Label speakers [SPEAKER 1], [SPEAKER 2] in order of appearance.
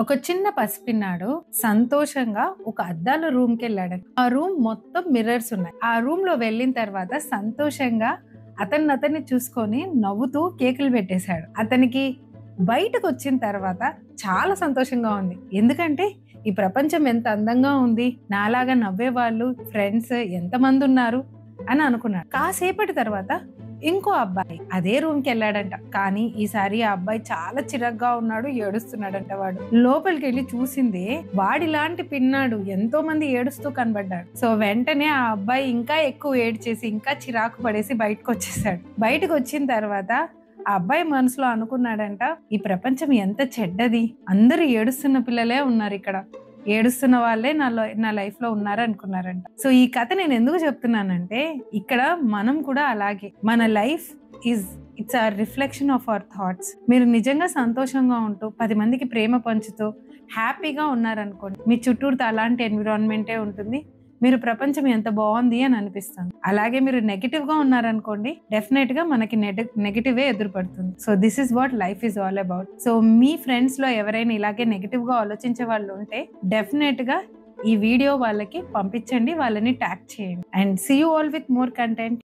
[SPEAKER 1] ఒక చిన్న పసిపిన్నాడు సంతోషంగా ఒక అద్దాల రూమ్ కి వెళ్ళాడు. ఆ రూమ్ మొత్తం మిర్రర్స్ ఉన్నాయి. ఆ రూమ్ లో వెళ్ళిన తర్వాత సంతోషంగా అతన్ని చూసుకొని నవ్వుతూ కేకులు పెట్టేశాడు. అతనికి బయటకు వచ్చిన తర్వాత చాలా సంతోషంగా ఉంది. ఎందుకంటే ఈ ప్రపంచం ఎంత అందంగా ఉంది, నాలాగా నవ్వే వాళ్ళు ఫ్రెండ్స్ ఎంతమంది ఉన్నారు అని అనుకున్నాడు. కాసేపటి తర్వాత ఇంకో అబ్బాయి అదే రూమ్ కి వెళ్ళాడంట. కానీ ఈసారి ఆ అబ్బాయి చాలా చిరాగ్గా ఉన్నాడు, ఏడుస్తున్నాడంట. వాడు లోపలికి వెళ్ళి చూసిందే వాడిలాంటి పిన్నాడు ఎంతో మంది ఏడుస్తూ కనబడ్డాడు. సో వెంటనే ఆ అబ్బాయి ఇంకా ఎక్కువ ఏడ్చేసి ఇంకా చిరాకు పడేసి బయటకు వచ్చేసాడు. బయటకు వచ్చిన తర్వాత ఆ అబ్బాయి మనసులో అనుకున్నాడంట, ఈ ప్రపంచం ఎంత చెడ్డది, అందరూ ఏడుస్తున్న పిల్లలే ఉన్నారు ఇక్కడ, ఏడుస్తున్న వాళ్ళే నా లైఫ్ లో ఉన్నారు అనుకున్నారంట. సో ఈ కథ నేను ఎందుకు చెప్తున్నానంటే, ఇక్కడ మనం కూడా అలాగే మన లైఫ్ ఇట్స్ ఆ రిఫ్లెక్షన్ ఆఫ్ అవర్ థాట్స్. మీరు నిజంగా సంతోషంగా ఉంటూ 10 మందికి ప్రేమ పంచుతూ హ్యాపీగా ఉన్నారనుకోండి, మీ చుట్టూతో అలాంటి ఎన్విరాన్మెంటే ఉంటుంది. మీరు ప్రపంచం ఎంత బాగుంది అని అనిపిస్తుంది. అలాగే మీరు నెగిటివ్ గా ఉన్నారనుకోండి, డెఫినెట్ గా మనకి నెగిటివే ఎదురుపడుతుంది. So this is what life is all about. So మీ ఫ్రెండ్స్ లో ఎవరైనా ఇలాగే నెగిటివ్ గా ఆలోచించే వాళ్ళు ఉంటే డెఫినెట్ గా ఈ వీడియో వాళ్ళకి పంపించండి, వాళ్ళని ట్యాగ్ చేయండి. And see you all with more content.